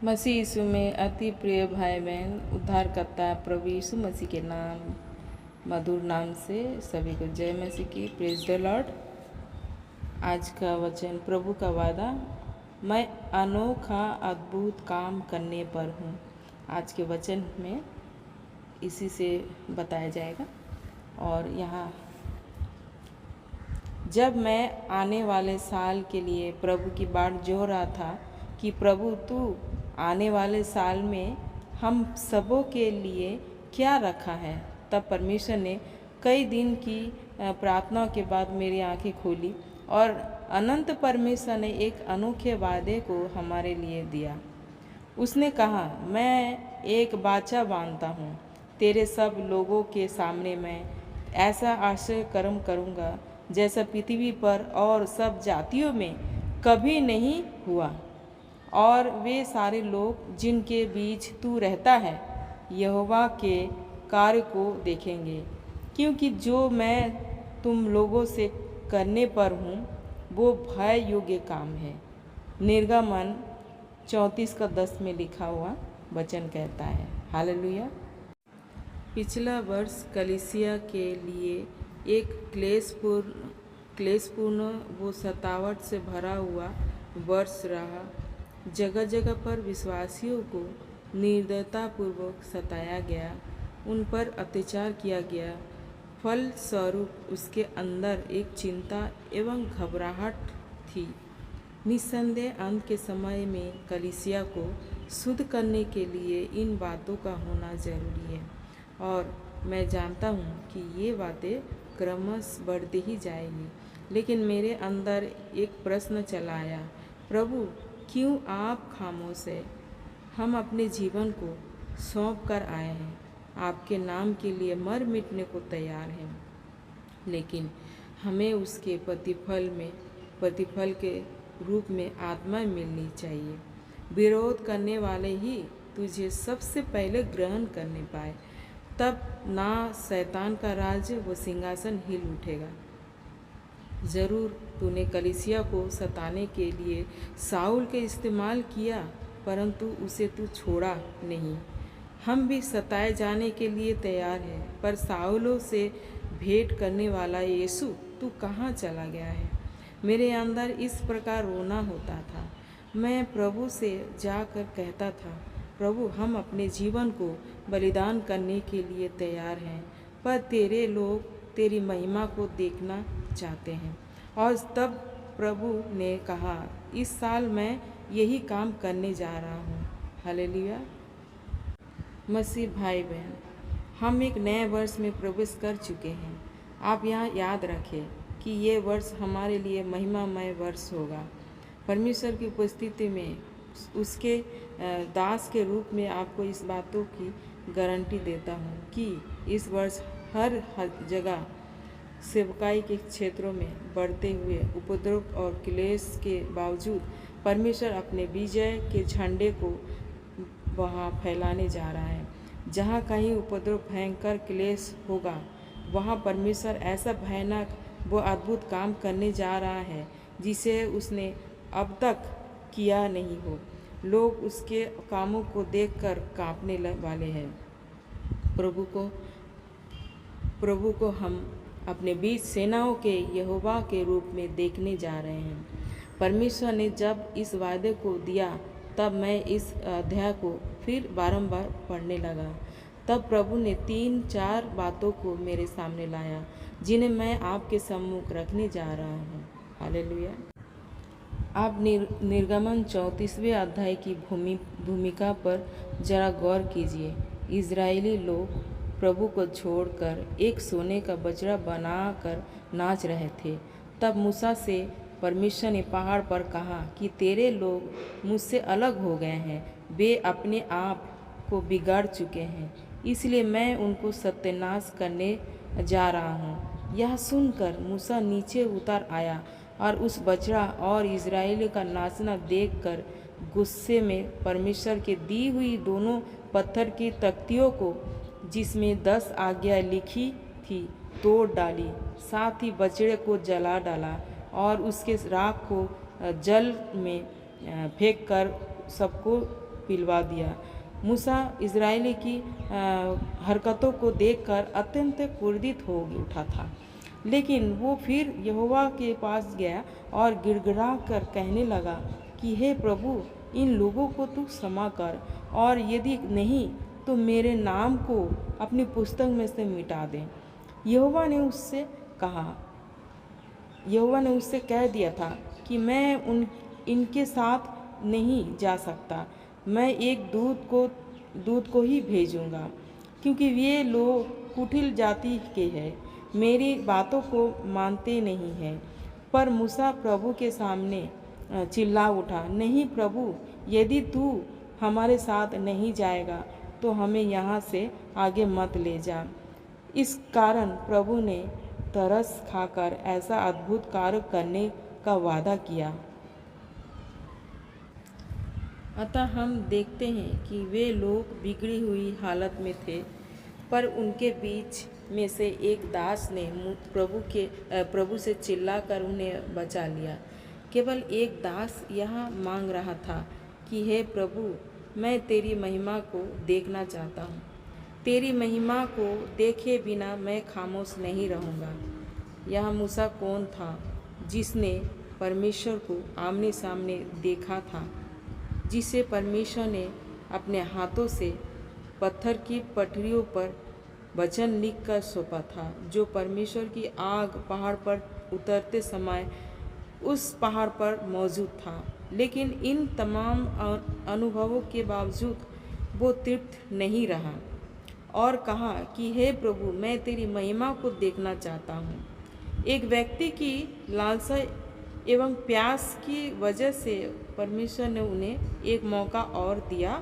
मसीह यीशु में अति प्रिय भाई बहन, उद्धारकर्ता प्रभु यीशु मसीह के नाम मधुर नाम से सभी को जय मसीह की। Praise the Lord. आज का वचन, प्रभु का वादा, मैं अनोखा अद्भुत काम करने पर हूँ। आज के वचन में इसी से बताया जाएगा। और यहाँ, जब मैं आने वाले साल के लिए प्रभु की बाट जो रहा था कि प्रभु तू आने वाले साल में हम सबों के लिए क्या रखा है, तब परमेश्वर ने कई दिन की प्रार्थना के बाद मेरी आंखें खोली और अनंत परमेश्वर ने एक अनोखे वादे को हमारे लिए दिया। उसने कहा, मैं एक बाचा बांधता हूँ, तेरे सब लोगों के सामने मैं ऐसा आश्चर्य कर्म करूँगा जैसा पृथ्वी पर और सब जातियों में कभी नहीं हुआ। और वे सारे लोग जिनके बीच तू रहता है यहोवा के कार्य को देखेंगे, क्योंकि जो मैं तुम लोगों से करने पर हूँ वो भय योग्य काम है। निर्गमन 34:10 में लिखा हुआ वचन कहता है। हालेलुया। पिछला वर्ष कलीसिया के लिए एक क्लेशपूर्ण वो सतावट से भरा हुआ वर्ष रहा। जगह जगह पर विश्वासियों को निर्दयतापूर्वक सताया गया, उन पर अत्याचार किया गया। फलस्वरूप उसके अंदर एक चिंता एवं घबराहट थी। निस्संदेह अंत के समय में कलीसिया को शुद्ध करने के लिए इन बातों का होना जरूरी है। और मैं जानता हूँ कि ये बातें क्रमशः बढ़ती ही जाएगी। लेकिन मेरे अंदर एक प्रश्न चला आया, प्रभु क्यों आप खामोश हैं? हम अपने जीवन को सौंप कर आए हैं, आपके नाम के लिए मर मिटने को तैयार हैं, लेकिन हमें उसके प्रतिफल के रूप में आत्मा मिलनी चाहिए। विरोध करने वाले ही तुझे सबसे पहले ग्रहण करने पाए, तब ना शैतान का राज्य व सिंहासन हिल उठेगा। ज़रूर तूने कलीसिया को सताने के लिए साउल के इस्तेमाल किया, परंतु उसे तू छोड़ा नहीं। हम भी सताए जाने के लिए तैयार हैं, पर साउलों से भेंट करने वाला यीशु तू कहाँ चला गया है? मेरे अंदर इस प्रकार रोना होता था। मैं प्रभु से जाकर कहता था, प्रभु हम अपने जीवन को बलिदान करने के लिए तैयार हैं, पर तेरे लोग तेरी महिमा को देखना चाहते हैं। और तब प्रभु ने कहा, इस साल मैं यही काम करने जा रहा हूँ। हालेलुया। मसीह भाई बहन, हम एक नए वर्ष में प्रवेश कर चुके हैं। आप यहाँ याद रखें कि ये वर्ष हमारे लिए महिमामय वर्ष होगा। परमेश्वर की उपस्थिति में उसके दास के रूप में आपको इस बातों की गारंटी देता हूँ कि इस वर्ष हर जगह सेवकाई के क्षेत्रों में बढ़ते हुए उपद्रव और क्लेश के बावजूद परमेश्वर अपने विजय के झंडे को वहाँ फैलाने जा रहा है। जहाँ कहीं उपद्रव भयंकर क्लेश होगा, वहाँ परमेश्वर ऐसा भयानक वो अद्भुत काम करने जा रहा है जिसे उसने अब तक किया नहीं हो। लोग उसके कामों को देखकर कांपने वाले हैं। प्रभु को हम अपने बीच सेनाओं के यहोवा के रूप में देखने जा रहे हैं। परमेश्वर ने जब इस वादे को दिया, तब मैं इस अध्याय को फिर बारंबार पढ़ने लगा। तब प्रभु ने 3-4 बातों को मेरे सामने लाया, जिन्हें मैं आपके सम्मुख रखने जा रहा हूँ। हालेलुया। आप निर्गमन 34वें अध्याय की भूमिका पर जरा गौर कीजिए। इजरायली लोग प्रभु को छोड़कर एक सोने का बछड़ा बनाकर नाच रहे थे। तब मूसा से परमेश्वर ने पहाड़ पर कहा कि तेरे लोग मुझसे अलग हो गए हैं, वे अपने आप को बिगाड़ चुके हैं, इसलिए मैं उनको सत्यानाश करने जा रहा हूँ। यह सुनकर मूसा नीचे उतर आया और उस बछड़ा और इजराइली का नाचना देखकर गुस्से में परमेश्वर के दी हुई दोनों पत्थर की तख्तियों को, जिसमें 10 आज्ञा लिखी थी, तोड़ डाली। साथ ही बछड़े को जला डाला और उसके राख को जल में फेंक कर सबको पिलवा दिया। मूसा इजरायली की हरकतों को देखकर अत्यंत क्रोधित हो उठा था, लेकिन वो फिर यहोवा के पास गया और गिड़गिड़ा कर कहने लगा कि हे प्रभु, इन लोगों को तू क्षमा कर, और यदि नहीं तो मेरे नाम को अपनी पुस्तक में से मिटा दे। यहोवा ने उससे कह दिया था कि मैं इनके साथ नहीं जा सकता। मैं एक दूत को ही भेजूंगा, क्योंकि वे लोग कुटिल जाति के हैं, मेरी बातों को मानते नहीं हैं। पर मूसा प्रभु के सामने चिल्ला उठा, नहीं प्रभु, यदि तू हमारे साथ नहीं जाएगा तो हमें यहाँ से आगे मत ले जा। इस कारण प्रभु ने तरस खाकर ऐसा अद्भुत कार्य करने का वादा किया। अतः हम देखते हैं कि वे लोग बिगड़ी हुई हालत में थे, पर उनके बीच में से एक दास ने प्रभु से चिल्लाकर उन्हें बचा लिया। केवल एक दास यह मांग रहा था कि हे प्रभु, मैं तेरी महिमा को देखना चाहता हूँ। तेरी महिमा को देखे बिना मैं खामोश नहीं रहूँगा। यह मूसा कौन था जिसने परमेश्वर को आमने सामने देखा था, जिसे परमेश्वर ने अपने हाथों से पत्थर की पटरियों पर वचन लिख कर सौंपा था, जो परमेश्वर की आग पहाड़ पर उतरते समय उस पहाड़ पर मौजूद था। लेकिन इन तमाम अनुभवों के बावजूद वो तृप्त नहीं रहा और कहा कि हे प्रभु, मैं तेरी महिमा को देखना चाहता हूँ। एक व्यक्ति की लालसा एवं प्यास की वजह से परमेश्वर ने उन्हें एक मौका और दिया,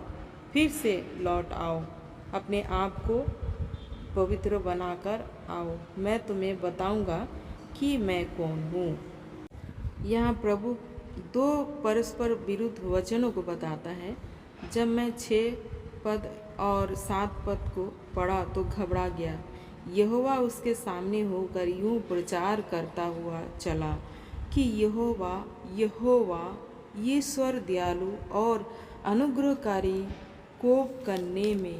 फिर से लौट आओ, अपने आप को पवित्र बनाकर आओ, मैं तुम्हें बताऊंगा कि मैं कौन हूँ। यहाँ प्रभु दो परस्पर विरुद्ध वचनों को बताता है। जब मैं 6 पद और 7 पद को पढ़ा तो घबरा गया। यहोवा उसके सामने होकर यूं प्रचार करता हुआ चला कि यहोवा यहोवा ईश्वर दयालु और अनुग्रहकारी, कोप करने में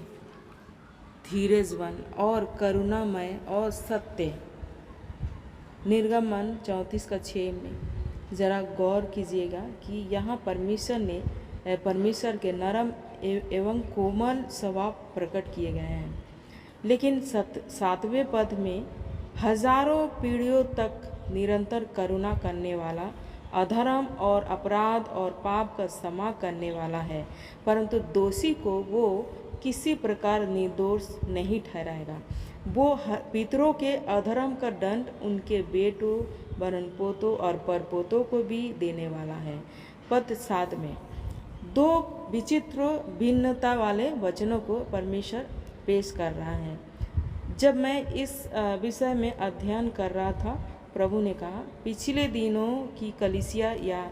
धीरजवान और करुणामय और सत्य। निर्गमन 34:6 में ज़रा गौर कीजिएगा कि यहाँ परमेश्वर के नरम एवं कोमल स्वभाव प्रकट किए गए हैं, लेकिन 7वें पद में हजारों पीढ़ियों तक निरंतर करुणा करने वाला, अधर्म और अपराध और पाप का क्षमा करने वाला है, परंतु दोषी को वो किसी प्रकार निर्दोष नहीं ठहराएगा। वो पितरों के अधर्म का दंड उनके बेटों, बरनपोतों और परपोतों को भी देने वाला है। पद 7 में 2 विचित्र भिन्नता वाले वचनों को परमेश्वर पेश कर रहा है। जब मैं इस विषय में अध्ययन कर रहा था, प्रभु ने कहा, पिछले दिनों की कलीसिया या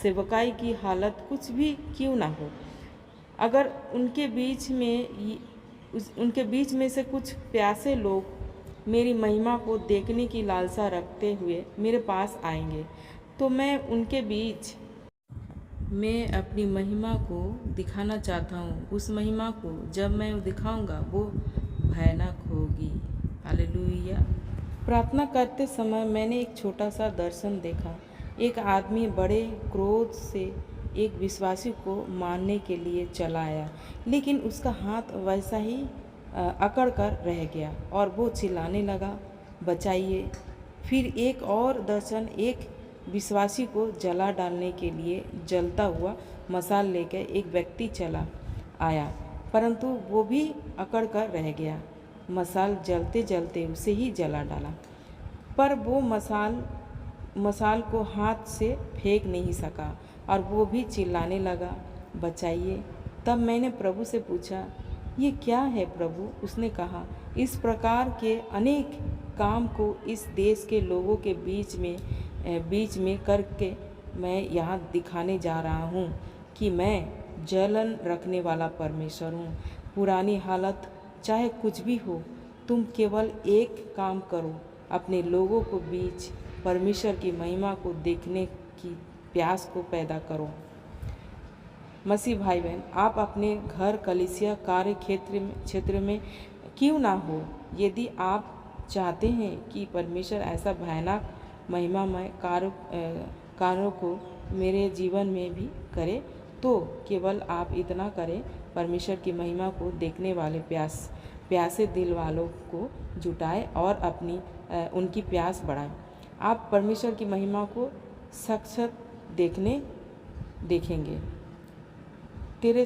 सेवकाई की हालत कुछ भी क्यों ना हो, अगर उनके बीच में से कुछ प्यासे लोग मेरी महिमा को देखने की लालसा रखते हुए मेरे पास आएंगे, तो मैं उनके बीच में अपनी महिमा को दिखाना चाहता हूँ। उस महिमा को जब मैं दिखाऊंगा वो भयानक होगी। हालेलुया। प्रार्थना करते समय मैंने एक छोटा सा दर्शन देखा। एक आदमी बड़े क्रोध से एक विश्वासी को मारने के लिए चला आया, लेकिन उसका हाथ वैसा ही अकड़ कर रह गया और वो चिल्लाने लगा, बचाइए। फिर एक और दर्शन, एक विश्वासी को जला डालने के लिए जलता हुआ मसाल लेकर एक व्यक्ति चला आया, परंतु वो भी अकड़ कर रह गया। मसाल जलते जलते उसे ही जला डाला, पर वो मसाल को हाथ से फेंक नहीं सका और वो भी चिल्लाने लगा, बचाइए। तब मैंने प्रभु से पूछा, ये क्या है प्रभु? उसने कहा, इस प्रकार के अनेक काम को इस देश के लोगों के बीच में करके मैं यहाँ दिखाने जा रहा हूँ कि मैं जलन रखने वाला परमेश्वर हूँ। पुरानी हालत चाहे कुछ भी हो, तुम केवल एक काम करो, अपने लोगों को बीच परमेश्वर की महिमा को देखने की प्यास को पैदा करो। मसीह भाई बहन, आप अपने घर, कलीसिया, कार्य क्षेत्र में क्यों ना हो, यदि आप चाहते हैं कि परमेश्वर ऐसा भयानक महिमामय कार्यों को मेरे जीवन में भी करे, तो केवल आप इतना करें, परमेश्वर की महिमा को देखने वाले प्यासे दिल वालों को जुटाएं और उनकी प्यास बढ़ाएं। आप परमेश्वर की महिमा को साक्षात देखेंगे। तेरे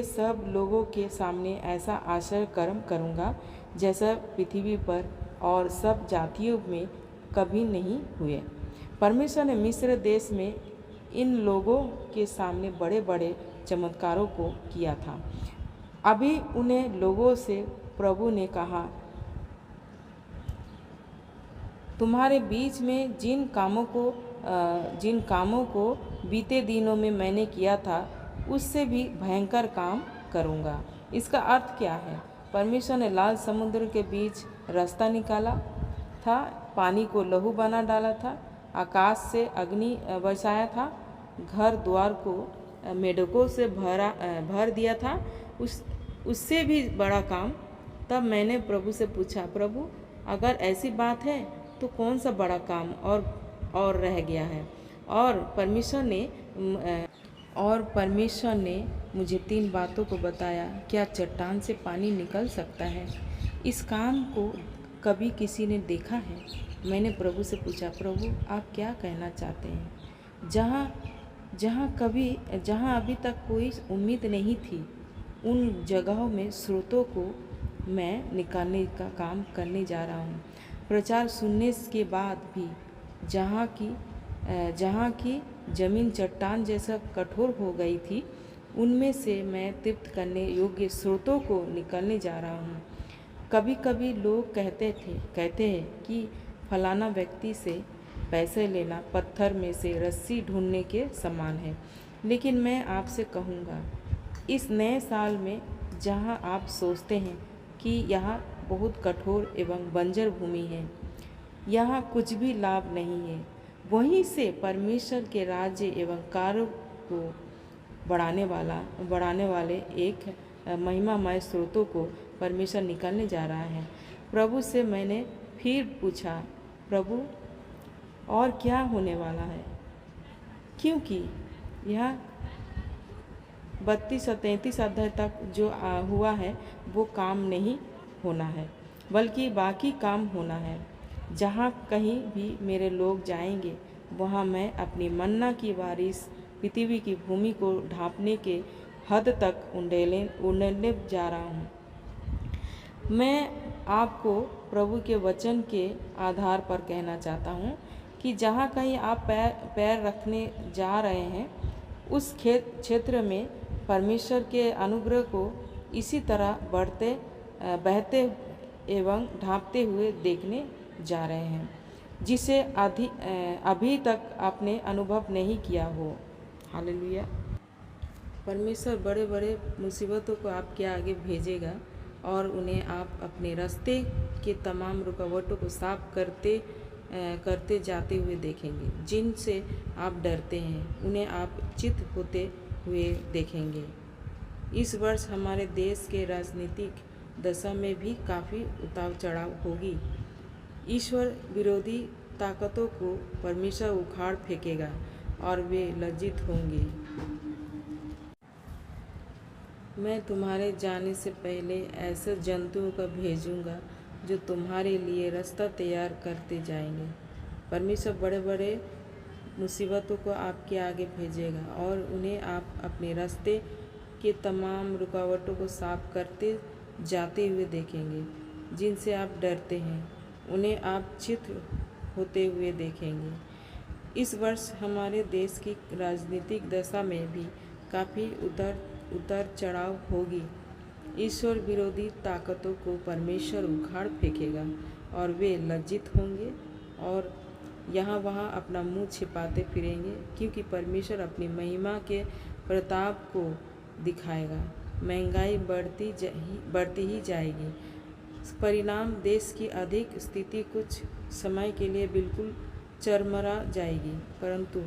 सब लोगों के सामने ऐसा आश्चर्य कर्म करूँगा जैसा पृथ्वी पर और सब जातियों में कभी नहीं हुए। परमेश्वर ने मिस्र देश में इन लोगों के सामने बड़े बड़े चमत्कारों को किया था। अभी उन्हें लोगों से प्रभु ने कहा, तुम्हारे बीच में जिन कामों को बीते दिनों में मैंने किया था, उससे भी भयंकर काम करूँगा। इसका अर्थ क्या है? परमेश्वर ने लाल समुद्र के बीच रास्ता निकाला था, पानी को लहू बना डाला था, आकाश से अग्नि बरसाया था, घर द्वार को मेढकों से भर दिया था। उससे भी बड़ा काम। तब मैंने प्रभु से पूछा, प्रभु अगर ऐसी बात है तो कौन सा बड़ा काम और रह गया है? और परमेश्वर ने मुझे 3 बातों को बताया। क्या चट्टान से पानी निकल सकता है? इस काम को कभी किसी ने देखा है? मैंने प्रभु से पूछा, प्रभु आप क्या कहना चाहते हैं? जहाँ अभी तक कोई उम्मीद नहीं थी, उन जगहों में स्रोतों को मैं निकालने का काम करने जा रहा हूँ। प्रचार सुनने के बाद भी जहाँ की जमीन चट्टान जैसा कठोर हो गई थी, उनमें से मैं तृप्त करने योग्य स्रोतों को निकालने जा रहा हूँ। कभी कभी लोग कहते हैं कि फलाना व्यक्ति से पैसे लेना पत्थर में से रस्सी ढूंढने के समान है। लेकिन मैं आपसे कहूँगा, इस नए साल में जहाँ आप सोचते हैं कि यहाँ बहुत कठोर एवं बंजर भूमि है, यहाँ कुछ भी लाभ नहीं है, वहीं से परमेश्वर के राज्य एवं कार्य को बढ़ाने वाले एक महिमामय स्रोतों को परमेश्वर निकालने जा रहा है। प्रभु से मैंने फिर पूछा, प्रभु और क्या होने वाला है? क्योंकि यह 32 और 33 अध्याय तक जो हुआ है वो काम नहीं होना है, बल्कि बाकी काम होना है। जहाँ कहीं भी मेरे लोग जाएंगे, वहाँ मैं अपनी मन्ना की बारिश पृथ्वी की भूमि को ढांपने के हद तक उंडेलने जा रहा हूँ। मैं आपको प्रभु के वचन के आधार पर कहना चाहता हूँ कि जहाँ कहीं आप पैर रखने जा रहे हैं, उस क्षेत्र में परमेश्वर के अनुग्रह को इसी तरह बहते एवं ढांपते हुए देखने जा रहे हैं, जिसे अभी तक आपने अनुभव नहीं किया हो। हालेलुया। परमेश्वर बड़े बड़े मुसीबतों को आपके आगे भेजेगा और उन्हें आप अपने रास्ते के तमाम रुकावटों को साफ करते जाते हुए देखेंगे। जिनसे आप डरते हैं, उन्हें आप चित होते हुए देखेंगे। इस वर्ष हमारे देश के राजनीतिक दशा में भी काफ़ी उतार चढ़ाव होगी। ईश्वर विरोधी ताकतों को परमेश्वर उखाड़ फेंकेगा और वे लज्जित होंगे। मैं तुम्हारे जाने से पहले ऐसे जंतुओं को भेजूंगा जो तुम्हारे लिए रास्ता तैयार करते जाएंगे। परमेश्वर बड़े बड़े मुसीबतों को आपके आगे भेजेगा और उन्हें आप अपने रास्ते के तमाम रुकावटों को साफ करते जाते हुए देखेंगे। जिनसे आप डरते हैं, उन्हें आप चित होते हुए देखेंगे। इस वर्ष हमारे देश की राजनीतिक दशा में भी काफ़ी उतार चढ़ाव होगी। ईश्वर विरोधी ताकतों को परमेश्वर उखाड़ फेंकेगा और वे लज्जित होंगे और यहाँ वहाँ अपना मुंह छिपाते फिरेंगे, क्योंकि परमेश्वर अपनी महिमा के प्रताप को दिखाएगा। महंगाई बढ़ती ही जाएगी। परिणाम देश की आर्थिक स्थिति कुछ समय के लिए बिल्कुल चरमरा जाएगी, परंतु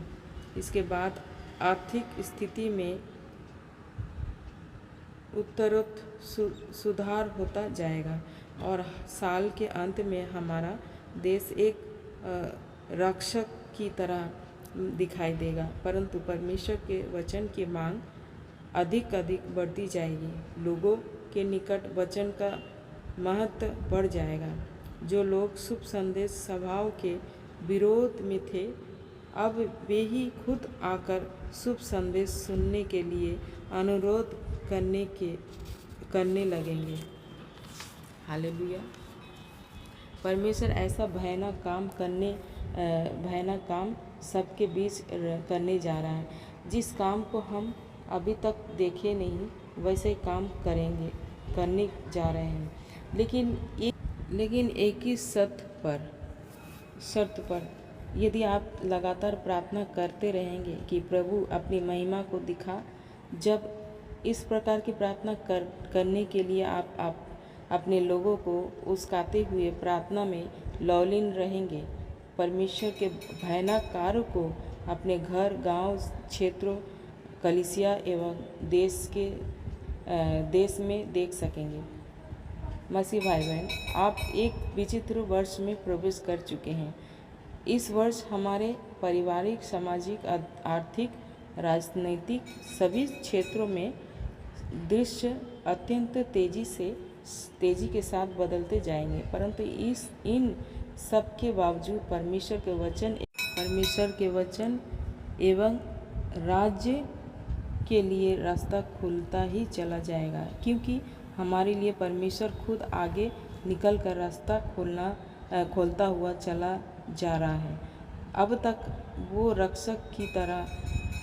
इसके बाद आर्थिक स्थिति में उत्तरोत्तर सुधार होता जाएगा और साल के अंत में हमारा देश एक रक्षक की तरह दिखाई देगा। परंतु परमेश्वर के वचन की मांग अधिक बढ़ती जाएगी। लोगों के निकट वचन का महत्व बढ़ जाएगा। जो लोग शुभ संदेश स्वभाव के विरोध में थे, अब वे ही खुद आकर शुभ संदेश सुनने के लिए अनुरोध करने लगेंगे। हालेलुया। परमेश्वर ऐसा भयानक काम सबके बीच करने जा रहा है। जिस काम को हम अभी तक देखे नहीं, वैसे काम करने जा रहे हैं। लेकिन एक ही शर्त पर यदि आप लगातार प्रार्थना करते रहेंगे कि प्रभु अपनी महिमा को दिखा। जब इस प्रकार की प्रार्थना करने के लिए आप अपने लोगों को उस्काते हुए प्रार्थना में लौलीन रहेंगे, परमेश्वर के भयानक कार्य को अपने घर, गांव, क्षेत्रों, कलीसिया एवं देश में देख सकेंगे। मसीह भाई बहन, आप एक विचित्र वर्ष में प्रवेश कर चुके हैं। इस वर्ष हमारे पारिवारिक, सामाजिक, आर्थिक, राजनीतिक सभी क्षेत्रों में दृश्य अत्यंत तेजी के साथ बदलते जाएंगे। परंतु इन सब के बावजूद परमेश्वर के वचन एवं राज्य के लिए रास्ता खुलता ही चला जाएगा, क्योंकि हमारे लिए परमेश्वर खुद आगे निकल कर रास्ता खोलता हुआ चला जा रहा है। अब तक वो रक्षक की तरह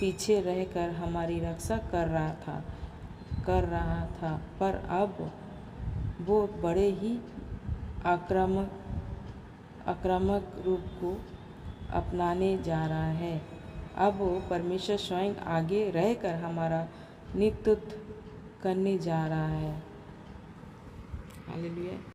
पीछे रहकर हमारी रक्षा कर रहा था, पर अब वो बड़े ही आक्रामक रूप को अपनाने जा रहा है। अब वो परमेश्वर स्वयं आगे रहकर हमारा नेतृत्व करने जा रहा है। हालेलुया।